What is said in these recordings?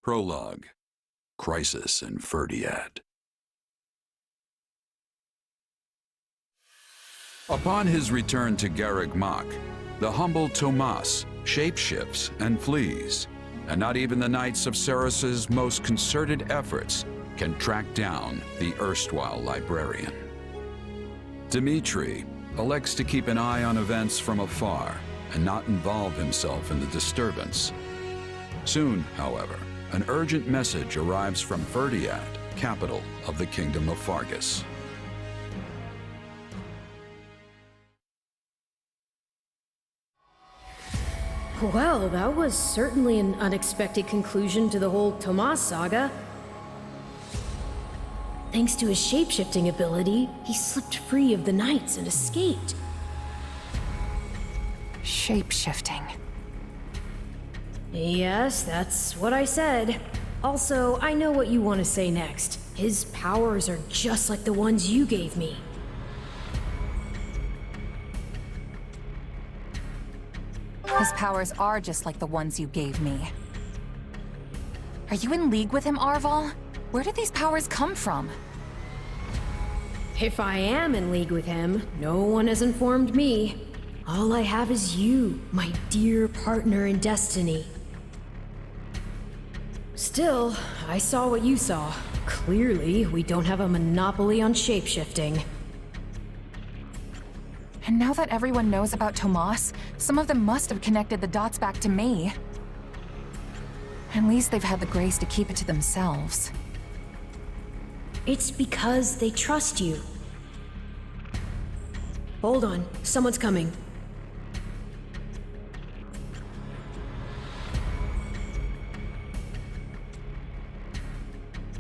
Prologue. Crisis in Fhirdiad. Upon his return to Garreg Mach, the humble Tomas shapeshifts and flees, and not even the Knights of Ceres's most concerted efforts can track down the erstwhile librarian. Dmitri elects to keep an eye on events from afar and not involve himself in the disturbance. Soon, however, an urgent message arrives from Fhirdiad, capital of the Kingdom of Fargus. Well, that was certainly an unexpected conclusion to the whole Tomas saga. Thanks to his shapeshifting ability, he slipped free of the Knights and escaped. Shapeshifting. Yes, that's what I said. Also, I know what you want to say next. His powers are just like the ones you gave me. His powers are just like the ones you gave me. Are you in league with him, Arval? Where did these powers come from? If I am in league with him, no one has informed me. All I have is you, my dear partner in destiny. Still, I saw what you saw. Clearly, we don't have a monopoly on shapeshifting. And now that everyone knows about Tomas, some of them must have connected the dots back to me. At least they've had the grace to keep it to themselves. It's because they trust you. Hold on, someone's coming.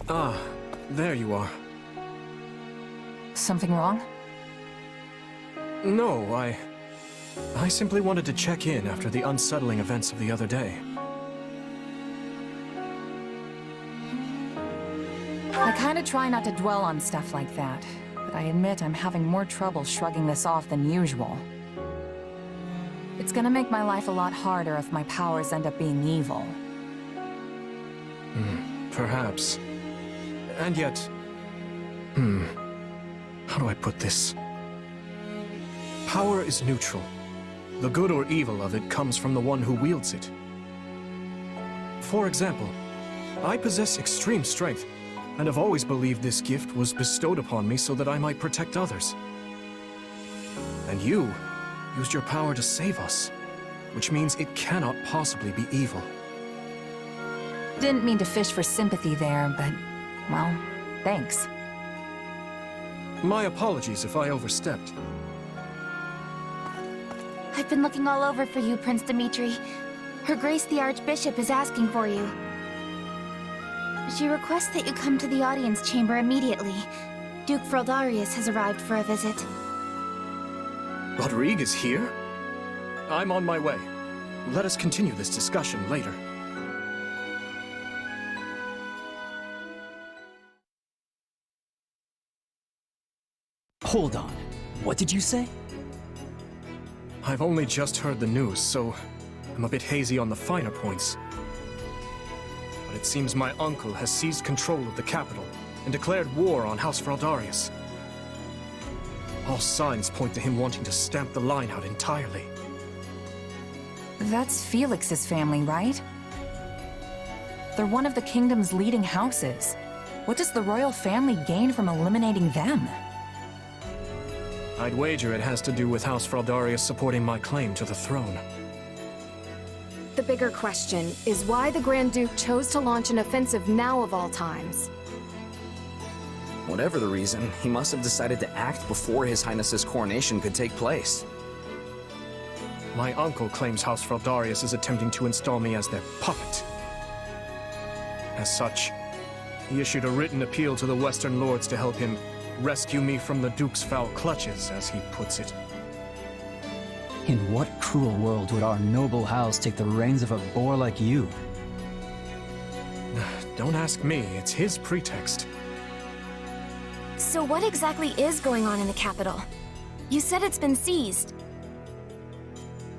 Ah, there you are. Something wrong? No, I simply wanted to check in after the unsettling events of the other day. I kinda try not to dwell on stuff like that, but I admit I'm having more trouble shrugging this off than usual. It's gonna make my life a lot harder if my powers end up being evil. Perhaps. And yet... how do I put this? Power is neutral. The good or evil of it comes from the one who wields it. For example, I possess extreme strength, and have always believed this gift was bestowed upon me so that I might protect others. And you used your power to save us, which means it cannot possibly be evil. Didn't mean to fish for sympathy there, but, well, thanks. My apologies if I overstepped. I've been looking all over for you, Prince Dmitri. Her Grace the Archbishop is asking for you. She requests that you come to the audience chamber immediately. Duke Fhirdiad has arrived for a visit. Rodrigue is here? I'm on my way. Let us continue this discussion later. Hold on. What did you say? I've only just heard the news, so I'm a bit hazy on the finer points. But it seems my uncle has seized control of the capital and declared war on House Fhirdiad. All signs point to him wanting to stamp the line out entirely. That's Felix's family, right? They're one of the kingdom's leading houses. What does the royal family gain from eliminating them? I'd wager it has to do with House Fhirdiad supporting my claim to the throne. The bigger question is why the Grand Duke chose to launch an offensive now of all times. Whatever the reason, he must have decided to act before His Highness's coronation could take place. My uncle claims House Fhirdiad is attempting to install me as their puppet. As such, he issued a written appeal to the Western Lords to help him rescue me from the Duke's foul clutches, as he puts it. In what cruel world would our noble house take the reins of a boor like you? Don't ask me, it's his pretext. So what exactly is going on in the capital? You said it's been seized.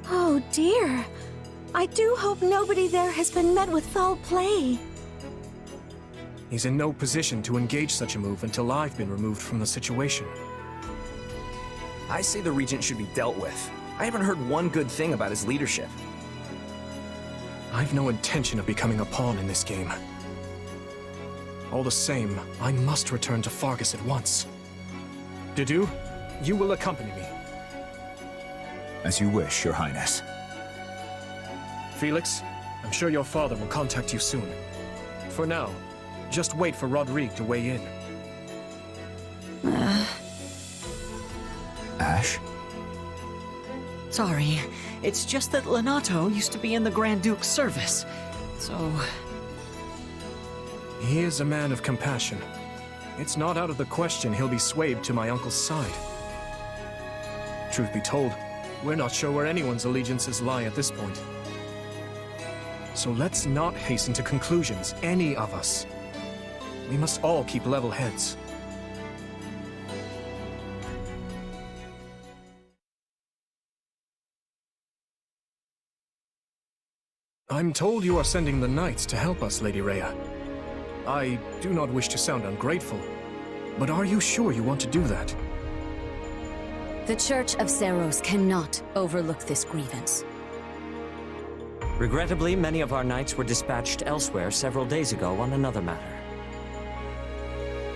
Oh dear. I do hope nobody there has been met with foul play. He's in no position to engage such a move until I've been removed from the situation. I say the Regent should be dealt with. I haven't heard one good thing about his leadership. I've no intention of becoming a pawn in this game. All the same, I must return to Fargus at once. Didu, you will accompany me. As you wish, Your Highness. Felix, I'm sure your father will contact you soon. For now, just wait for Rodrigue to weigh in. Ash? Sorry, it's just that Lenato used to be in the Grand Duke's service, so... He is a man of compassion. It's not out of the question he'll be swayed to my uncle's side. Truth be told, we're not sure where anyone's allegiances lie at this point. So let's not hasten to conclusions, any of us. We must all keep level heads. I'm told you are sending the knights to help us, Lady Rhea. I do not wish to sound ungrateful, but are you sure you want to do that? The Church of Seiros cannot overlook this grievance. Regrettably, many of our knights were dispatched elsewhere several days ago on another matter.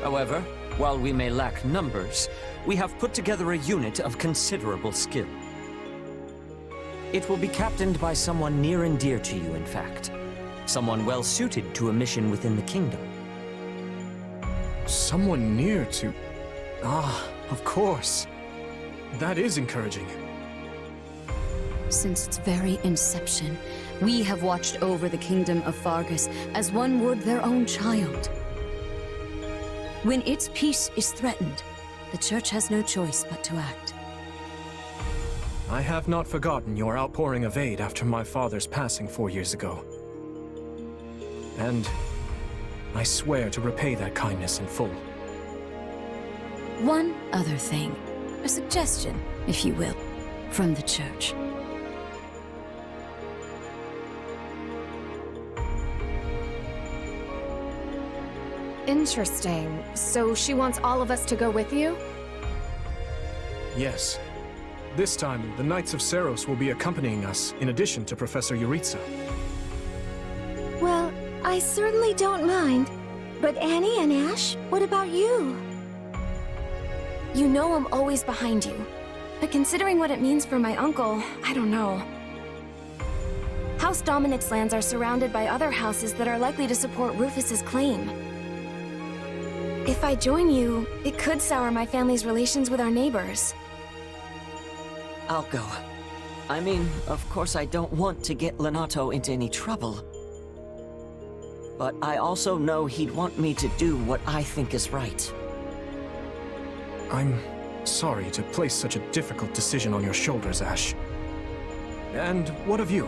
However, while we may lack numbers, we have put together a unit of considerable skill. It will be captained by someone near and dear to you, in fact. Someone well-suited to a mission within the kingdom. Someone near to... Ah, of course. That is encouraging. Since its very inception, we have watched over the kingdom of Fargus as one would their own child. When its peace is threatened, the Church has no choice but to act. I have not forgotten your outpouring of aid after my father's passing 4 years ago. And I swear to repay that kindness in full. One other thing. A suggestion, if you will, from the Church. Interesting. So she wants all of us to go with you? Yes. This time, the Knights of Seiros will be accompanying us, in addition to Professor Yuritsa. Well, I certainly don't mind. But Annie and Ash, what about you? You know I'm always behind you. But considering what it means for my uncle, I don't know. House Dominic's lands are surrounded by other houses that are likely to support Rufus's claim. If I join you, it could sour my family's relations with our neighbors. I'll go. I mean, of course I don't want to get Lenato into any trouble. But I also know he'd want me to do what I think is right. I'm sorry to place such a difficult decision on your shoulders, Ash. And what of you?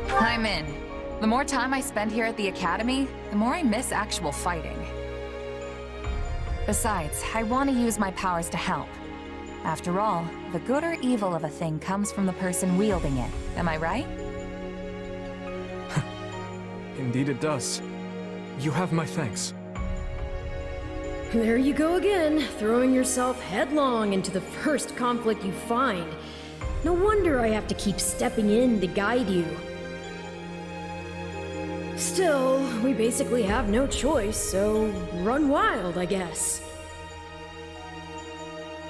I'm in. The more time I spend here at the Academy, the more I miss actual fighting. Besides, I want to use my powers to help. After all, the good or evil of a thing comes from the person wielding it. Am I right? Indeed it does. You have my thanks. There you go again, throwing yourself headlong into the first conflict you find. No wonder I have to keep stepping in to guide you. Still, we basically have no choice, so run wild, I guess.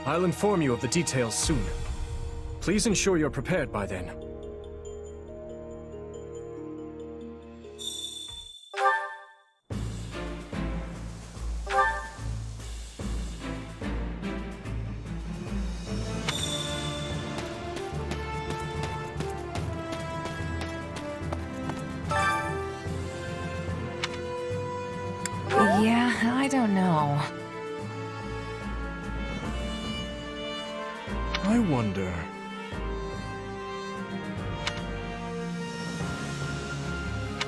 I'll inform you of the details soon. Please ensure you're prepared by then. Yeah, I don't know. I wonder...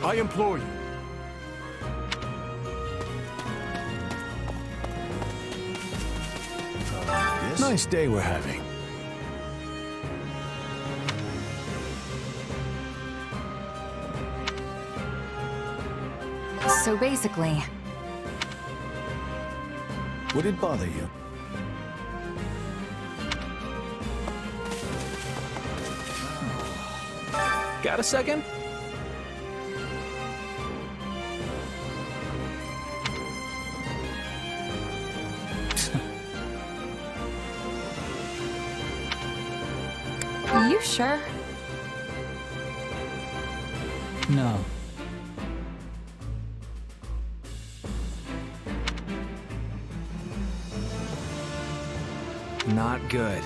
I implore you. Nice day we're having. So basically... Would it bother you? Got a second? You sure? No. Not good.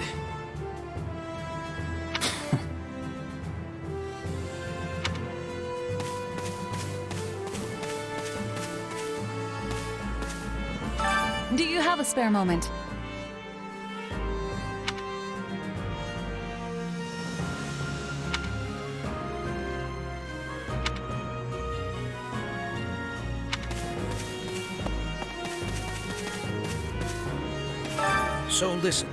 Do you have a spare moment? So listen.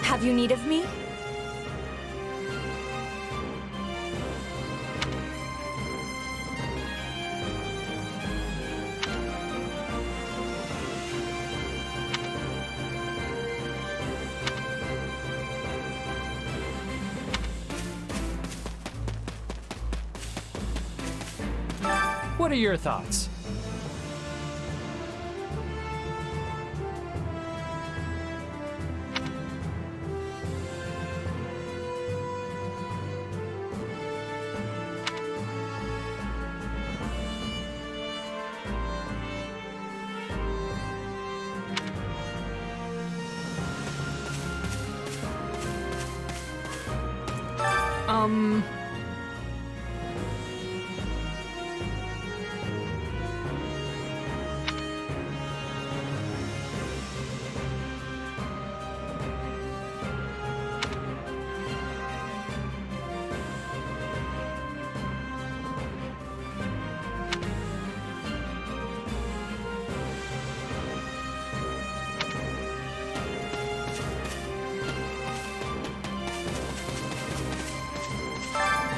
Have you need of me? What are your thoughts?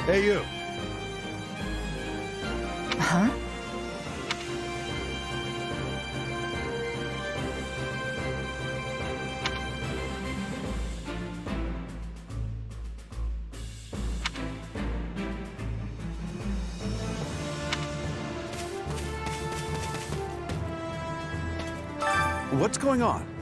Hey, you. Huh? What's going on?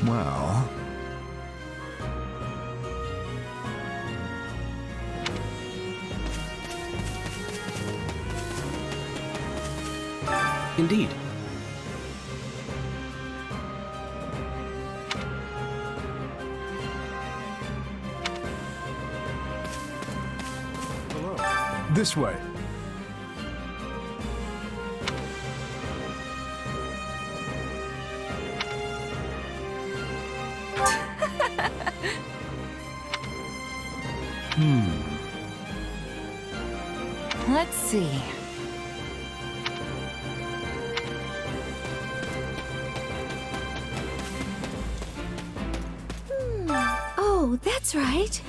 Well... Indeed. This way. Let's see. Oh, that's right.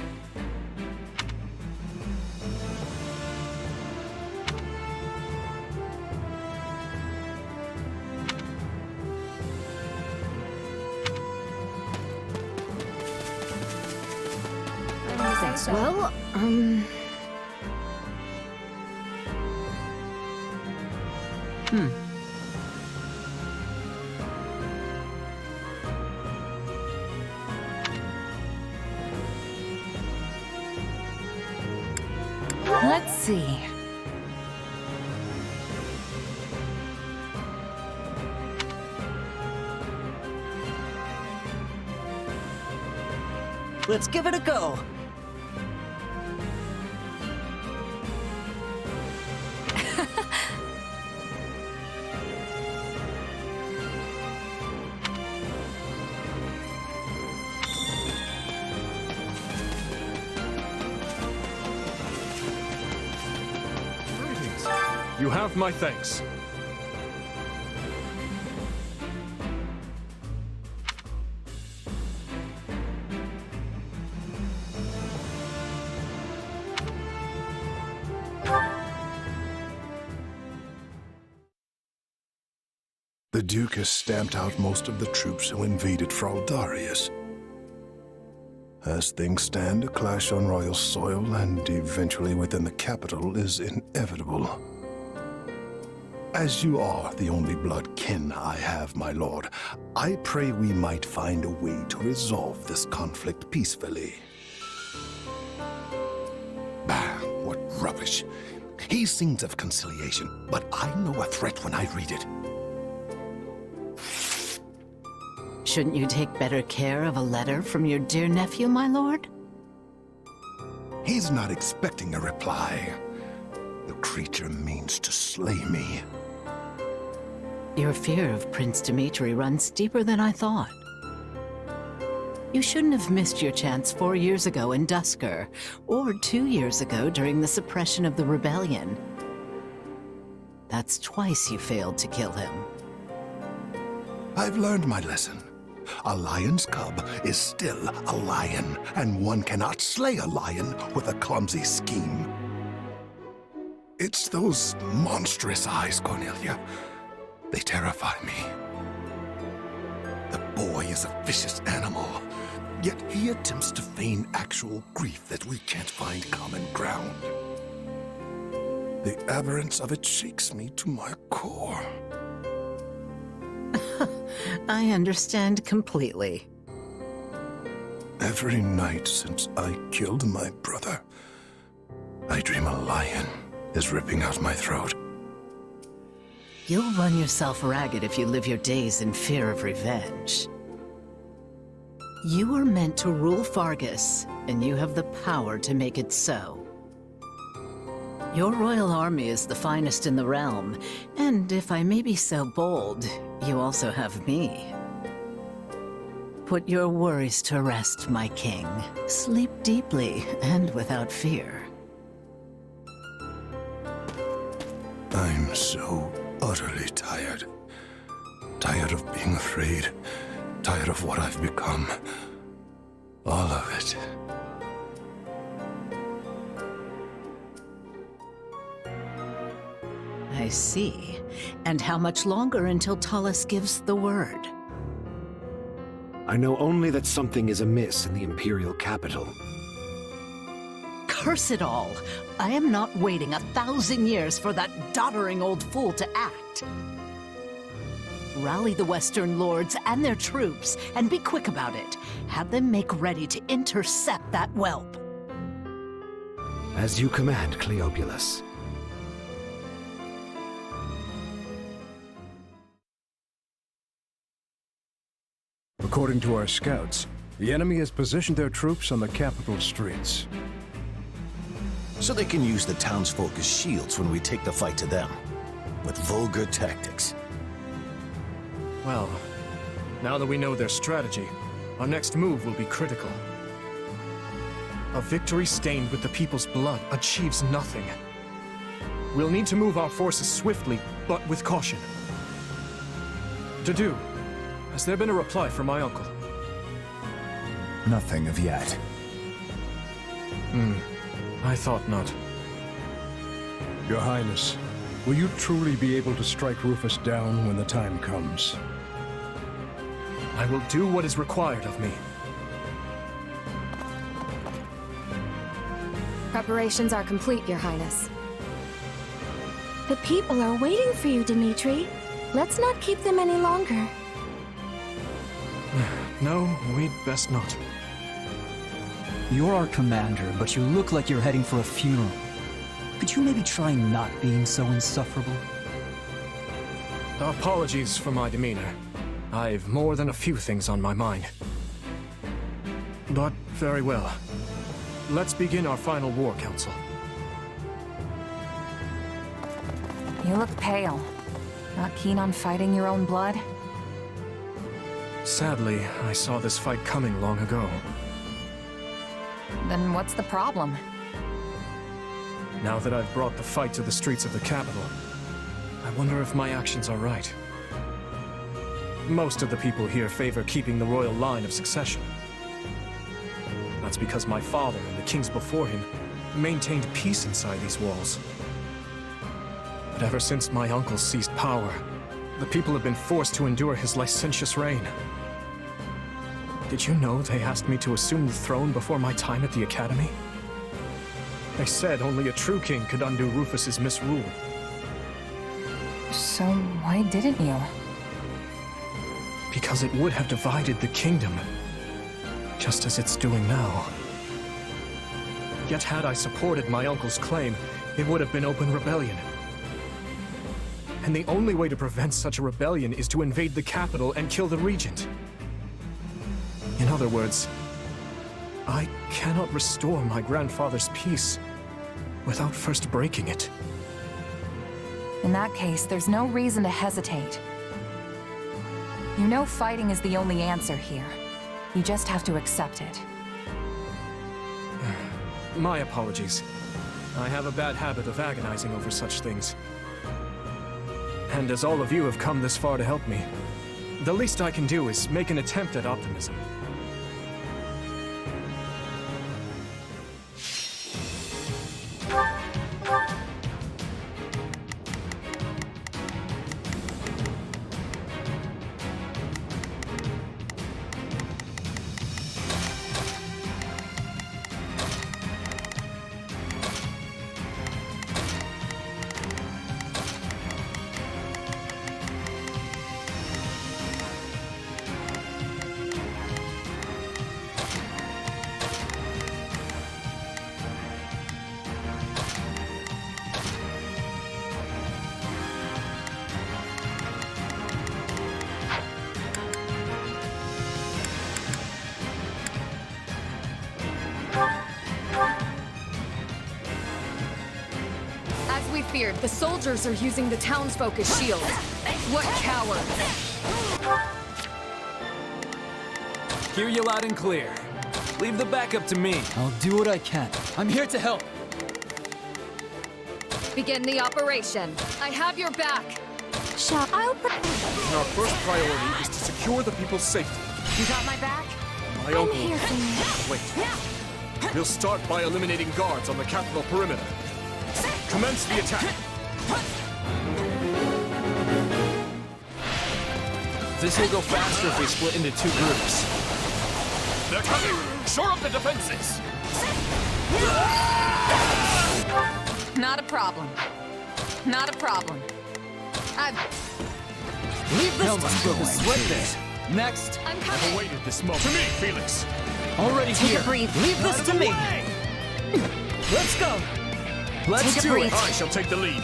Well, Let's see. Let's give it a go. You have my thanks. The Duke has stamped out most of the troops who invaded Fhirdiad. As things stand, a clash on royal soil and eventually within the capital is inevitable. As you are the only blood kin I have, my lord, I pray we might find a way to resolve this conflict peacefully. Bah, what rubbish. He sings of conciliation, but I know a threat when I read it. Shouldn't you take better care of a letter from your dear nephew, my lord? He's not expecting a reply. The creature means to slay me. Your fear of Prince Dimitri runs deeper than I thought. You shouldn't have missed your chance 4 years ago in Dusker, or 2 years ago during the suppression of the rebellion. That's twice you failed to kill him. I've learned my lesson. A lion's cub is still a lion, and one cannot slay a lion with a clumsy scheme. It's those monstrous eyes, Cornelia. They terrify me. The boy is a vicious animal, yet he attempts to feign actual grief that we can't find common ground. The aberrance of it shakes me to my core. I understand completely. Every night since I killed my brother, I dream a lion is ripping out my throat. You'll run yourself ragged if you live your days in fear of revenge. You were meant to rule Fargus, and you have the power to make it so. Your royal army is the finest in the realm, and if I may be so bold, you also have me. Put your worries to rest, my king. Sleep deeply and without fear. I'm so utterly tired. Tired of being afraid. Tired of what I've become. All of it. I see. And how much longer until Talus gives the word? I know only that something is amiss in the Imperial capital. Curse it all! I am not waiting 1,000 years for that doddering old fool to act. Rally the Western Lords and their troops, and be quick about it. Have them make ready to intercept that whelp. As you command, Cleobulus. According to our scouts, the enemy has positioned their troops on the capital streets. So they can use the townsfolk as shields when we take the fight to them. With vulgar tactics. Well, now that we know their strategy, our next move will be critical. A victory stained with the people's blood achieves nothing. We'll need to move our forces swiftly, but with caution. Dedu, has there been a reply from my uncle? Nothing of yet. I thought not. Your Highness, will you truly be able to strike Rufus down when the time comes? I will do what is required of me. Preparations are complete, Your Highness. The people are waiting for you, Dimitri. Let's not keep them any longer. No, we'd best not. You're our commander, but you look like you're heading for a funeral. Could you maybe try not being so insufferable? Apologies for my demeanor. I've more than a few things on my mind. But very well. Let's begin our final war council. You look pale. Not keen on fighting your own blood? Sadly, I saw this fight coming long ago. Then what's the problem? Now that I've brought the fight to the streets of the capital, I wonder if my actions are right. Most of the people here favor keeping the royal line of succession. That's because my father and the kings before him maintained peace inside these walls. But ever since my uncle seized power, the people have been forced to endure his licentious reign. Did you know they asked me to assume the throne before my time at the academy? They said only a true king could undo Rufus's misrule. So why didn't you? Because it would have divided the kingdom, just as it's doing now. Yet had I supported my uncle's claim, it would have been open rebellion. And the only way to prevent such a rebellion is to invade the capital and kill the regent. In other words, I cannot restore my grandfather's peace without first breaking it. In that case, there's no reason to hesitate. You know fighting is the only answer here. You just have to accept it. My apologies. I have a bad habit of agonizing over such things. And as all of you have come this far to help me, the least I can do is make an attempt at optimism. Feared. The soldiers are using the townsfolk as shields. What cowards! Hear you loud and clear. Leave the backup to me. I'll do what I can. I'm here to help. Begin the operation. I have your back. I'll... Our first priority is to secure the people's safety. You got my back? My uncle... here for you. Wait. We'll start by eliminating guards on the capital perimeter. Commence the attack! This will go faster if we split into two groups. They're coming! Shore up the defenses! Not a problem. Not a problem. Leave this to me! Swiftness! Next! I'm coming! I've awaited this moment. To me, Felix! Already Take here! a breath. Leave this to me! Let's go! Let's Take a do breath. it! I shall take the lead.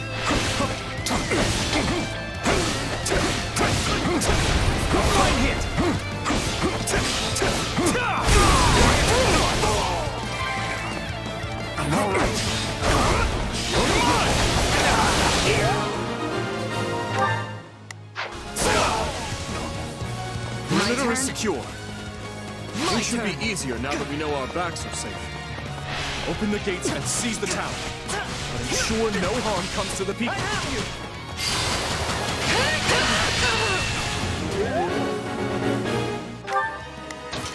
Fine hit! All right. Perimeter is secure. It should be easier now that we know our backs are safe. Open the gates and seize the town. But ensure no harm comes to the people.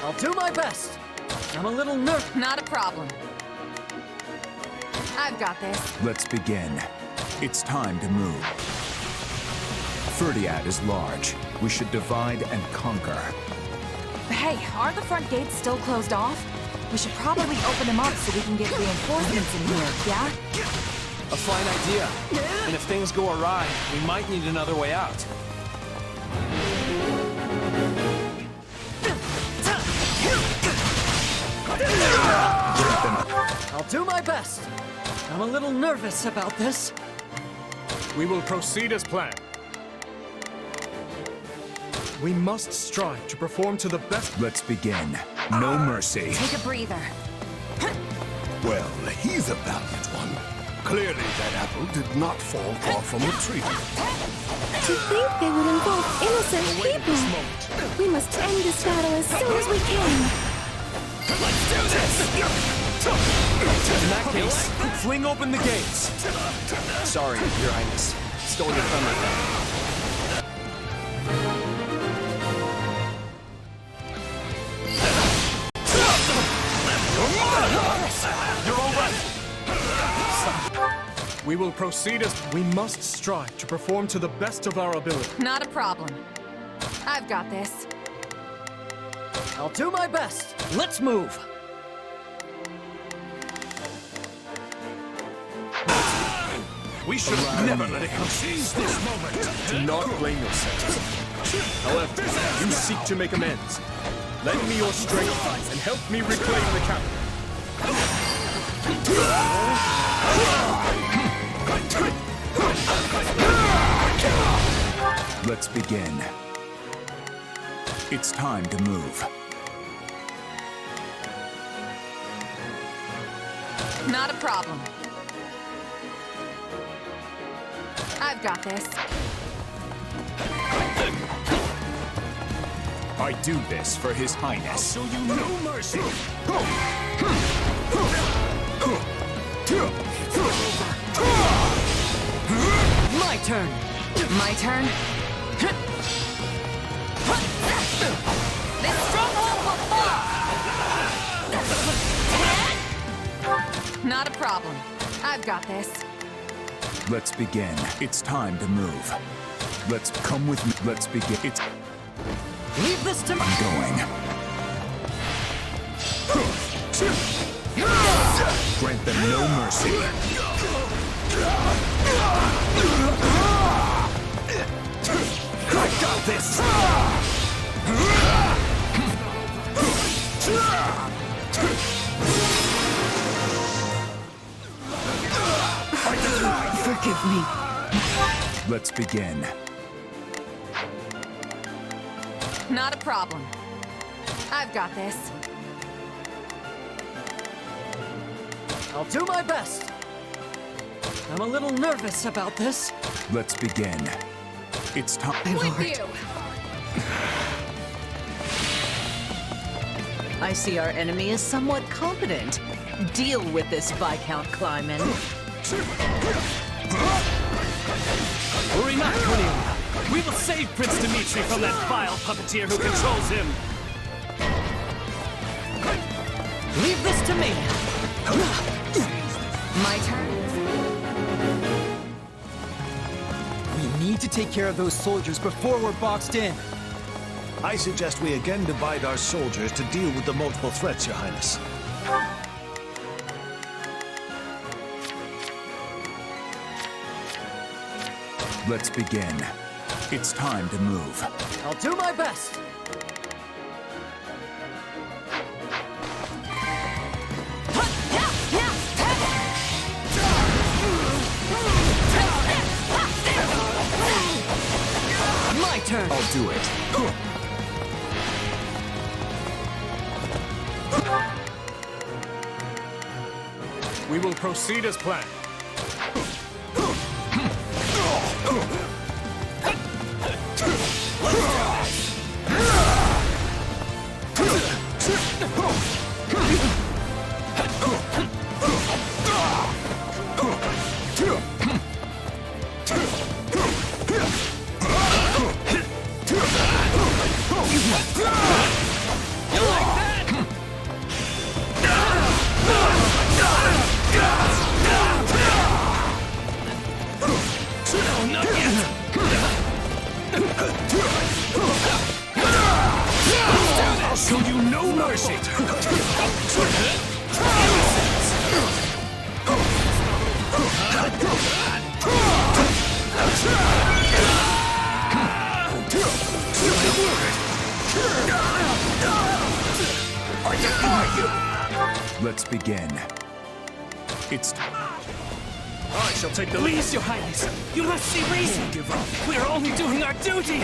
I'll do my best. I'm a little nervous. Not a problem. I've got this. Let's begin. It's time to move. Fhirdiad is large. We should divide and conquer. Hey, aren't the front gates still closed off? We should probably open them up so we can get reinforcements in here, yeah? A fine idea. And if things go awry, we might need another way out. I'll do my best. I'm a little nervous about this. We will proceed as planned. We must strive to perform to the best. Let's begin. No mercy. Take a breather. Well, he's a valiant one. Clearly that apple did not fall far from the tree. To think they would involve innocent people! We must end this battle as soon as we can! Let's do this! In that case, fling open the gates. Sorry, Your Highness. Stole your thunder. You're all right. We will proceed as we must strive to perform to the best of our ability. Not a problem. I've got this. I'll do my best. Let's move. We should have never let it come. Seize this moment. Do not blame yourselves. However, you seek to make amends. Lend me your strength and help me reclaim the capital. Let's begin. It's time to move. Not a problem. I've got this. I do this for His Highness. I'll show you no mercy. My turn. My turn. This stronghold will fall! Not a problem. I've got this. Let's begin. It's time to move. Let's come with me. Let's begin. It's... Leave this to me. I'm going. Grant them no mercy. I got this! Forgive me. Let's begin. Not a problem. I've got this. I'll do my best. I'm a little nervous about this. Let's begin. It's time. With you. I see our enemy is somewhat competent. Deal with this Viscount Kleiman. Worry not, Cornelia. We will save Prince Dimitri from that vile puppeteer who controls him. Leave this to me. My turn. We need to take care of those soldiers before we're boxed in. I suggest we again divide our soldiers to deal with the multiple threats, Your Highness. Let's begin. It's time to move. I'll do my best. My turn. I'll do it. We will proceed as planned. I defy you! Let's begin. It's I shall take the lead. Please, Your Highness, you must see reason. Don't give up. We are only doing our duty.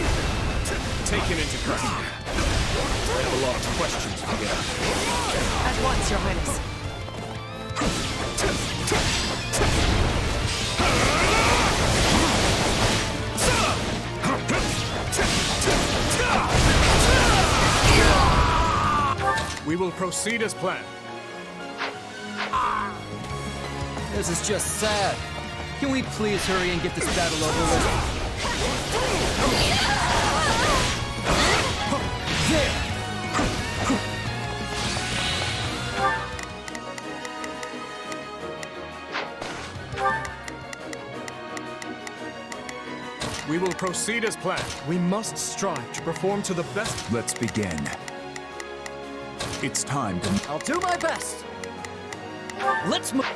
Taken into custody. I have a lot of questions to get. At once, Your Highness. We will proceed as planned. This is just sad. Can we please hurry and get this battle over with? There! We will proceed as planned. We must strive to perform to the best. Let's begin. It's time to... I'll do my best. Let's move.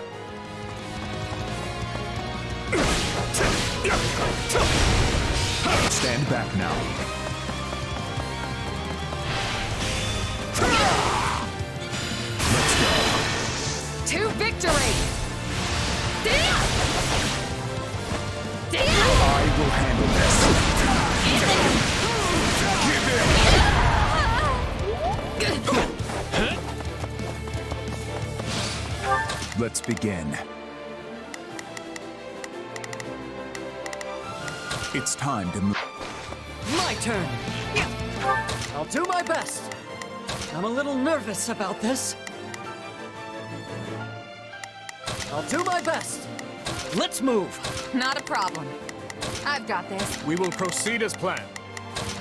Stand back now. Let's go. To victory! I will handle this. Let's begin. It's time to move. My turn. I'll do my best. I'm a little nervous about this. I'll do my best. Let's move. Not a problem. I've got this. We will proceed as planned.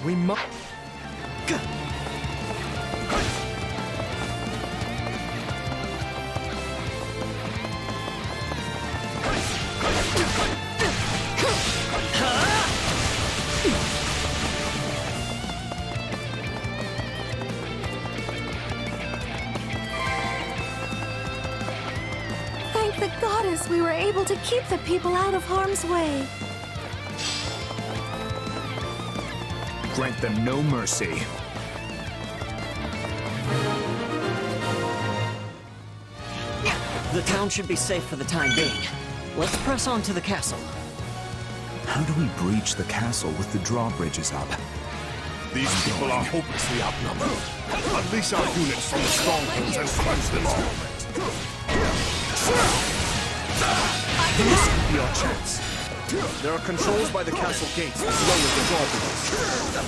We must... Thank the goddess we were able to keep the people out of harm's way. Grant them no mercy. The town should be safe for the time being. Let's press on to the castle. How do we breach the castle with the drawbridges up? These people are hopelessly outnumbered. Unleash our units from the strongholds and crush them all. This could be our chance. There are controls by the castle gates as well as the drawbridges.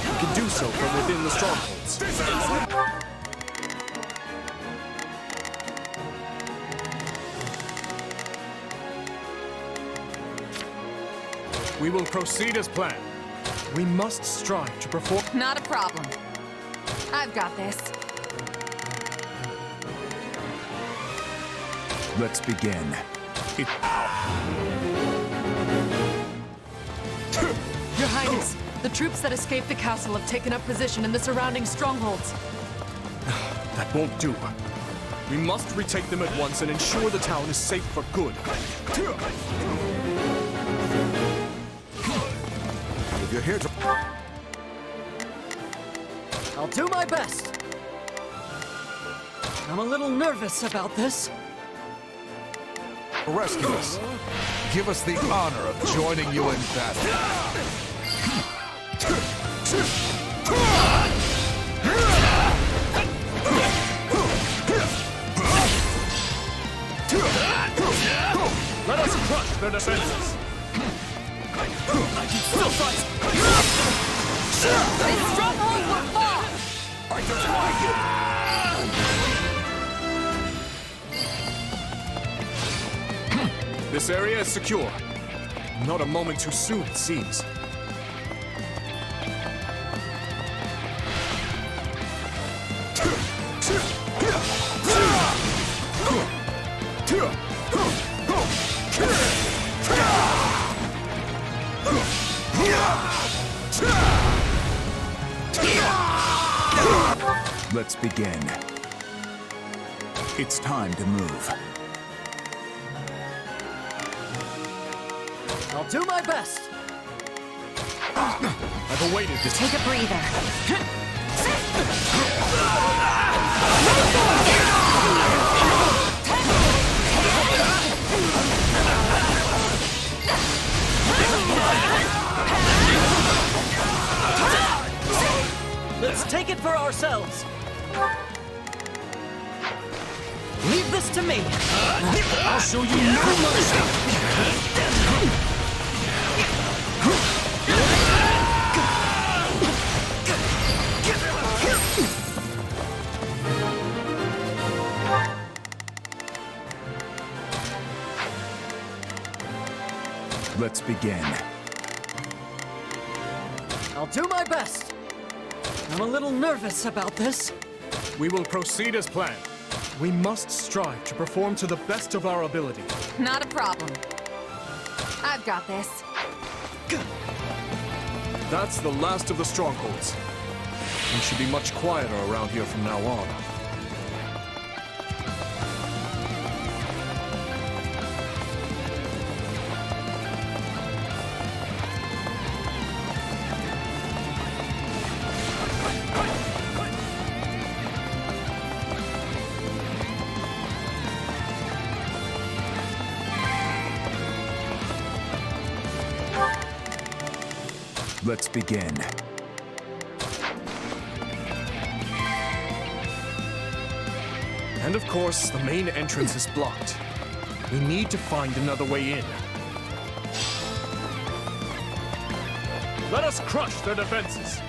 We can do so from within the strongholds. We will proceed as planned. We must strive to perform... Not a problem. I've got this. Let's begin. Your Highness, the troops that escaped the castle have taken up position in the surrounding strongholds. That won't do. We must retake them at once and ensure the town is safe for good. If you're here to... I'll do my best. I'm a little nervous about this. rescue us, give us the honor of joining you in battle. Let us crush their defenses! I can still fight! This stronghold will fall! I defy you! This area is secure. Not a moment too soon, it seems. Let's begin. It's time to move. I'll do my best. I've awaited this. Take a breather. Let's take it for ourselves. Leave this to me. I'll show you no mercy. Let's begin. I'll do my best. I'm a little nervous about this. We will proceed as planned. We must strive to perform to the best of our ability. Not a problem. I've got this. That's the last of the strongholds. We should be much quieter around here from now on. Let's begin. And of course, the main entrance is blocked. We need to find another way in. Let us crush their defenses!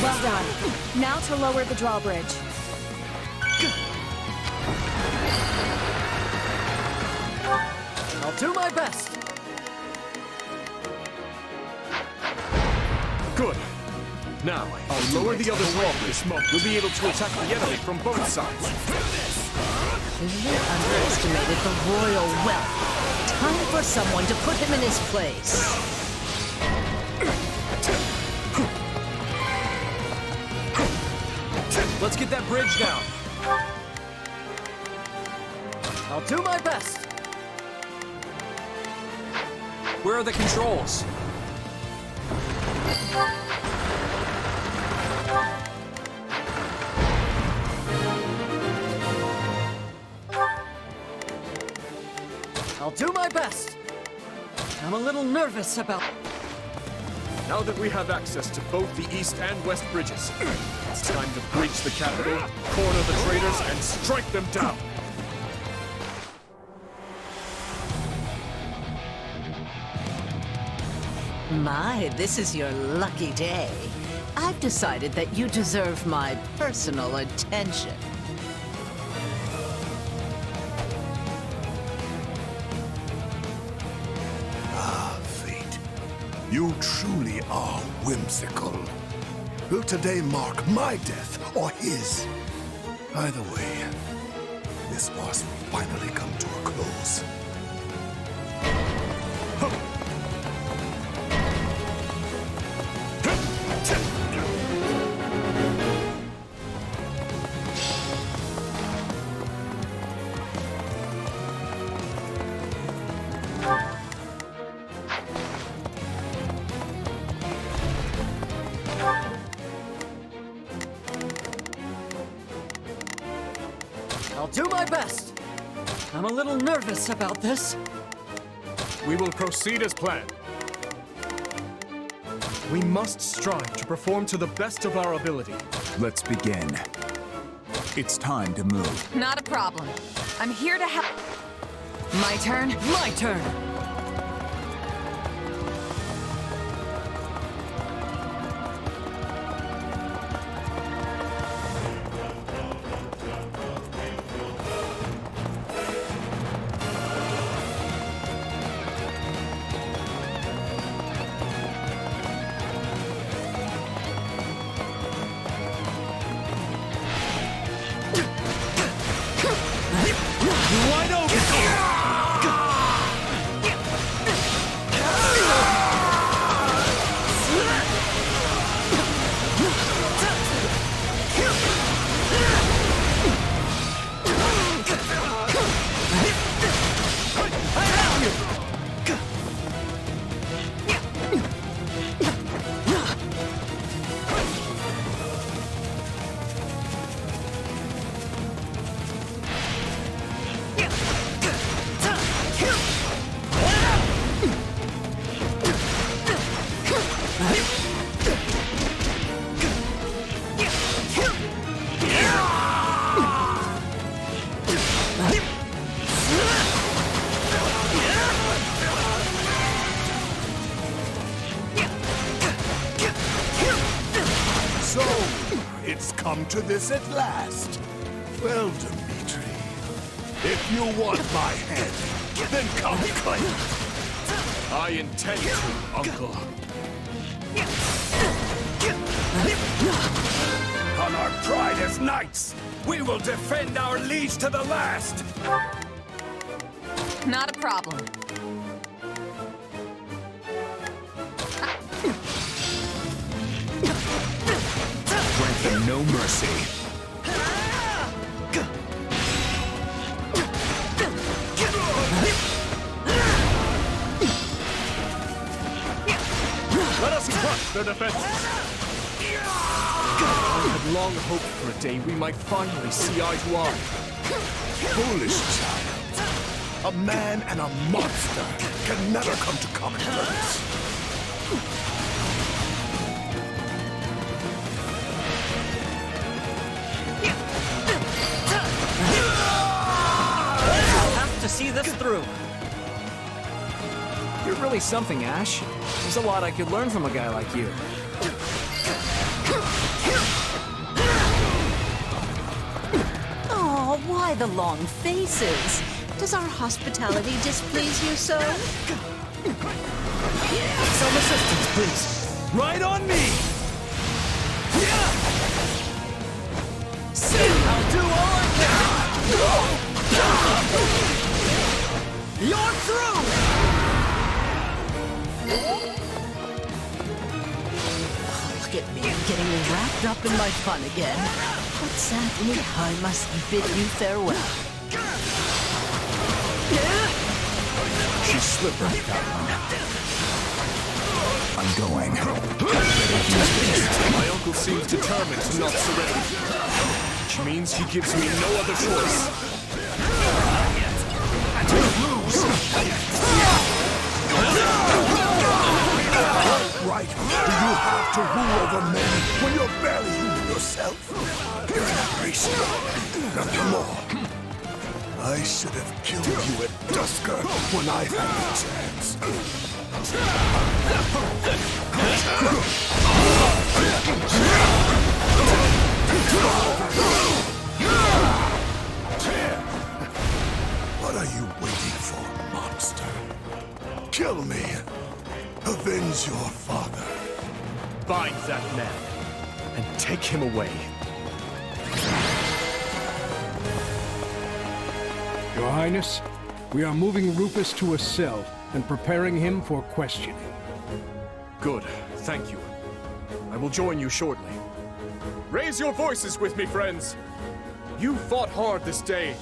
Well done. Now to lower the drawbridge. I'll do my best. Good. Now, I'll lower the other drawbridge. You'll be able to attack the enemy from both sides. You underestimated the royal wealth. Time for someone to put him in his place. Let's get that bridge down. I'll do my best. Where are the controls? I'll do my best. I'm a little nervous about... Now that we have access to both the east and west bridges, it's time to breach the capital, corner the traitors, and strike them down! My, this is your lucky day. I've decided that you deserve my personal attention. Ah, fate. You truly are whimsical. Will today mark my death or his? Either way, this farce will finally come to a close. I'll do my best. I'm a little nervous about this. We will proceed as planned. We must strive to perform to the best of our ability. Let's begin. It's time to move. Not a problem. I'm here to help. My turn? My turn! Wide open! come to this at last. Well, Dimitri, if you want my head, then come claim it. I intend to, Uncle. On our pride as knights, we will defend our liege to the last! Not a problem. Grant them no mercy. Let us crush their defenses! I had long hoped for a day we might finally see eye to eye. Foolish child. A man and a monster can never come to common terms. I'll have to see this through. You're really something, Ash. There's a lot I could learn from a guy like you. Oh, why the long faces? Does our hospitality displease you so? Some assistance, please. Right on me! I'll do all I can! You're through! Look at me, getting wrapped up in my fun again. But sadly, I must bid you farewell. She slipped right that one. I'm going. My uncle seems determined to not surrender, which means he gives me no other choice. What right do you have to rule over men when you're barely human yourself? Nothing more. I should have killed you at Dusker when I had the chance. What are you waiting for, monster? Kill me. Avenge your father. Bind that man and take him away. Your Highness, we are moving Rufus to a cell and preparing him for questioning. Good, thank you. I will join you shortly. Raise your voices with me, friends! You fought hard this day,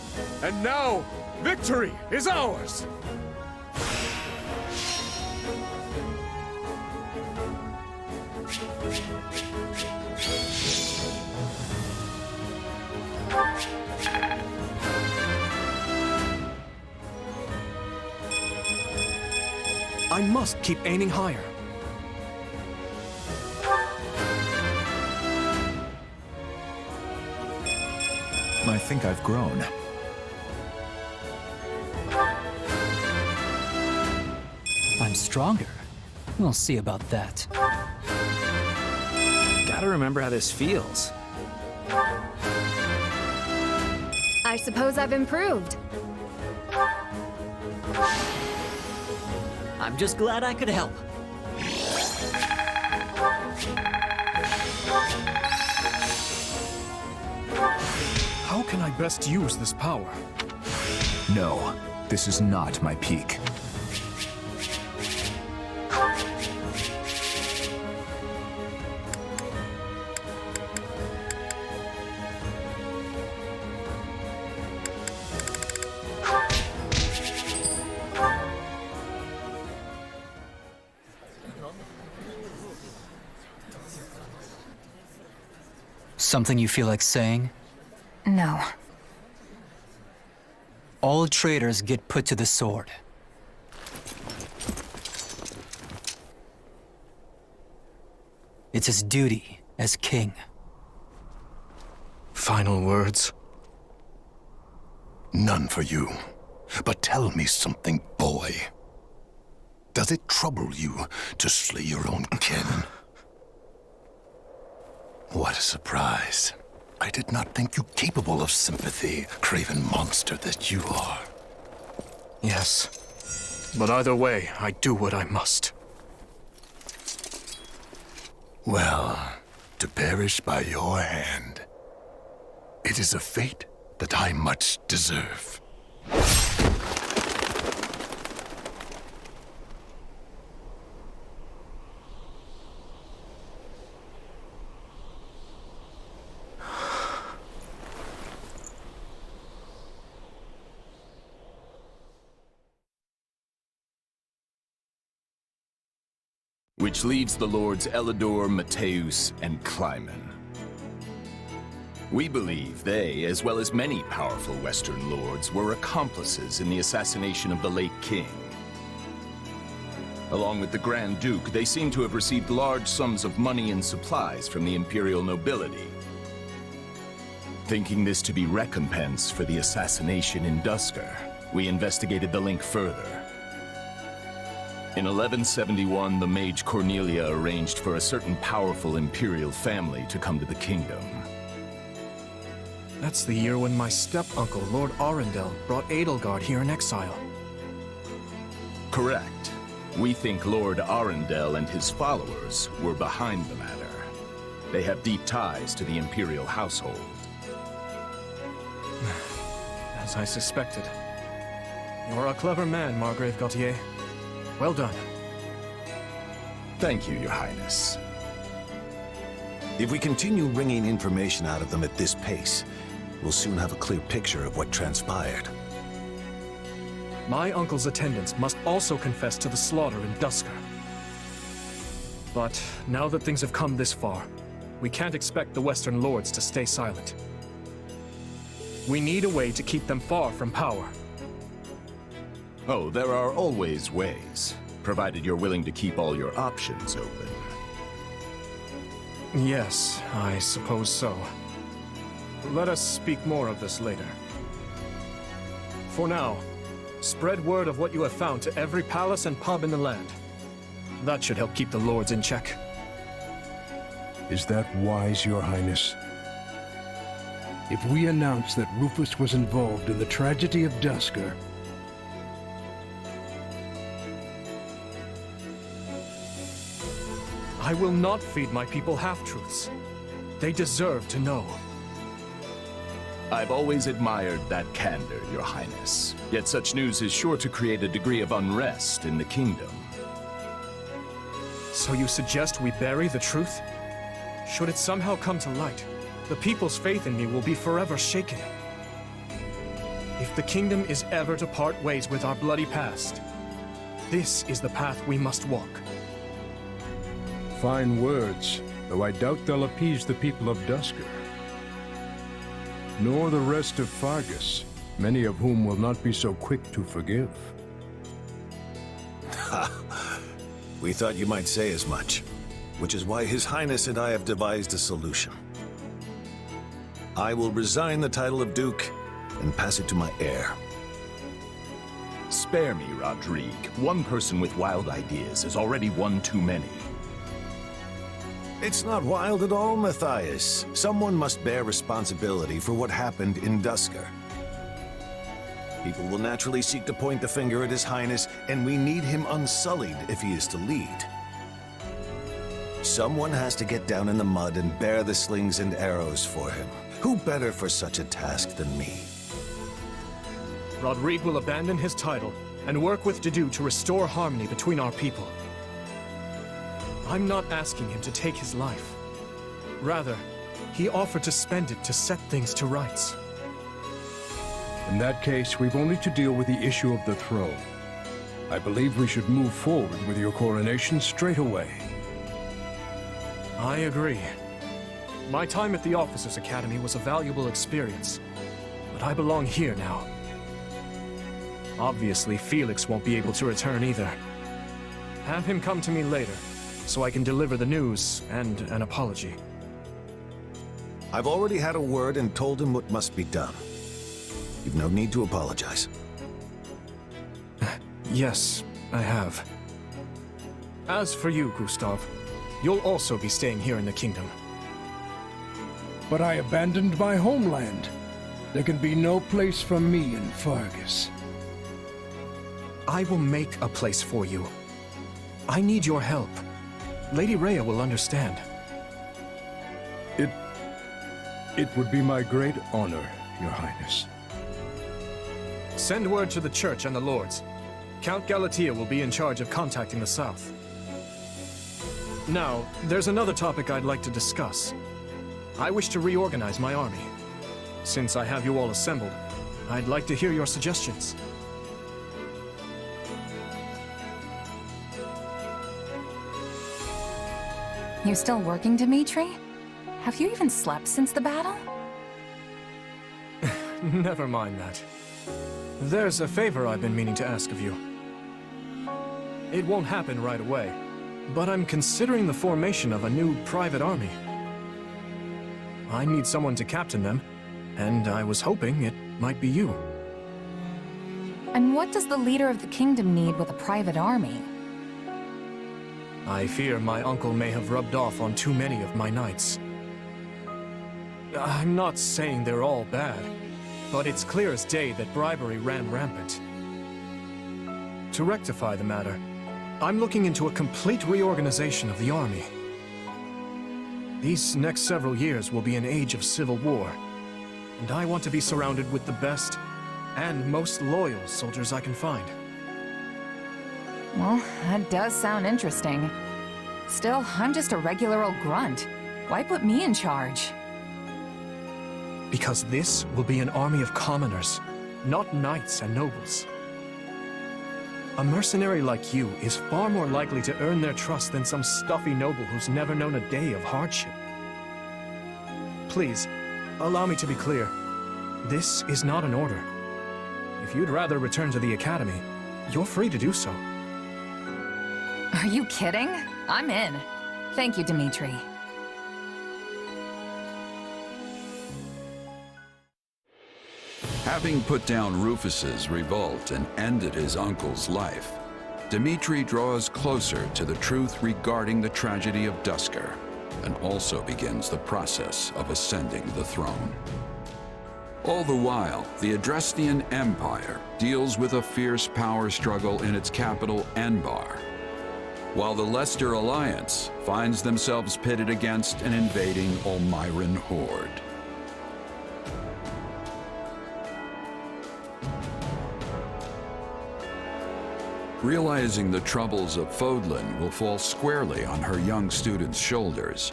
and now, victory is ours! I must keep aiming higher. I think I've grown. I'm stronger. We'll see about that. Gotta remember how this feels. I suppose I've improved. I'm just glad I could help. How can I best use this power? No, this is not my peak. Something you feel like saying? No. All traitors get put to the sword. It's his duty as king. Final words? None for you. But tell me something, boy. Does it trouble you to slay your own kin? What a surprise. I did not think you capable of sympathy, craven monster that you are. Yes. But either way, I do what I must. Well, to perish by your hand, it is a fate that I much deserve. Which leaves the Lords Elidor, Mateus, and Kleiman. We believe they, as well as many powerful Western lords, were accomplices in the assassination of the late king. Along with the Grand Duke, they seem to have received large sums of money and supplies from the imperial nobility. Thinking this to be recompense for the assassination in Duscur, we investigated the link further. In 1171, the mage Cornelia arranged for a certain powerful imperial family to come to the kingdom. That's the year when my step-uncle, Lord Arundel, brought Edelgard here in exile. Correct. We think Lord Arundel and his followers were behind the matter. They have deep ties to the imperial household. As I suspected. You're a clever man, Margrave Gautier. Well done. Thank you, Your Highness. If we continue wringing information out of them at this pace, we'll soon have a clear picture of what transpired. My uncle's attendants must also confess to the slaughter in Duscur. But now that things have come this far, we can't expect the Western Lords to stay silent. We need a way to keep them far from power. Oh, there are always ways, provided you're willing to keep all your options open. Yes, I suppose so. Let us speak more of this later. For now, spread word of what you have found to every palace and pub in the land. That should help keep the lords in check. Is that wise, Your Highness? If we announce that Rufus was involved in the tragedy of Duscur, I will not feed my people half-truths. They deserve to know. I've always admired that candor, Your Highness. Yet such news is sure to create a degree of unrest in the kingdom. So you suggest we bury the truth? Should it somehow come to light, the people's faith in me will be forever shaken. If the kingdom is ever to part ways with our bloody past, this is the path we must walk. fine words, though I doubt they'll appease the people of Duscur. Nor the rest of Fargus, many of whom will not be so quick to forgive. Ha! We thought you might say as much, which is why His Highness and I have devised a solution. I will resign the title of Duke and pass it to my heir. Spare me, Rodrigue. One person with wild ideas is already one too many. It's not wild at all, Matthias. Someone must bear responsibility for what happened in Duscur. People will naturally seek to point the finger at His Highness, and we need him unsullied if he is to lead. Someone has to get down in the mud and bear the slings and arrows for him. Who better for such a task than me? Rodrigue will abandon his title and work with Dedue to restore harmony between our people. I'm not asking him to take his life. Rather, he offered to spend it to set things to rights. In that case, we've only to deal with the issue of the throne. I believe we should move forward with your coronation straight away. I agree. My time at the Officers' Academy was a valuable experience, but I belong here now. Obviously, Felix won't be able to return either. Have him come to me later, so I can deliver the news and an apology. I've already had a word and told him what must be done. You've no need to apologize. Yes, I have. As for you, Gustav, you'll also be staying here in the kingdom. but I abandoned my homeland. There can be no place for me in Fargus. I will make a place for you. I need your help. Lady Rhea will understand. It would be my great honor, Your Highness. Send word to the Church and the Lords. Count Galatea will be in charge of contacting the South. Now, there's another topic I'd like to discuss. I wish to reorganize my army. Since I have you all assembled, I'd like to hear your suggestions. You still working, Dimitri? Have you even slept since the battle? Never mind that. There's a favor I've been meaning to ask of you. It won't happen right away, but I'm considering the formation of a new private army. I need someone to captain them, and I was hoping it might be you. And what does the leader of the kingdom need with a private army? I fear my uncle may have rubbed off on too many of my knights. I'm not saying they're all bad, but it's clear as day that bribery ran rampant. To rectify the matter, I'm looking into a complete reorganization of the army. These next several years will be an age of civil war, and I want to be surrounded with the best and most loyal soldiers I can find. Well, that does sound interesting. Still, I'm just a regular old grunt. Why put me in charge? Because this will be an army of commoners, not knights and nobles. A mercenary like you is far more likely to earn their trust than some stuffy noble who's never known a day of hardship. Please, allow me to be clear. This is not an order. If you'd rather return to the academy, you're free to do so. Are you kidding? I'm in. Thank you, Dimitri. Having put down Rufus's revolt and ended his uncle's life, Dimitri draws closer to the truth regarding the tragedy of Duscur, and also begins the process of ascending the throne. All the while, the Adrestian Empire deals with a fierce power struggle in its capital, Enbar, while the Leicester Alliance finds themselves pitted against an invading Olmyran horde. Realizing the troubles of Fodlan will fall squarely on her young students' shoulders,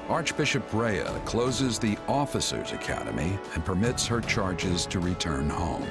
Archbishop Rhea closes the Officers' Academy and permits her charges to return home.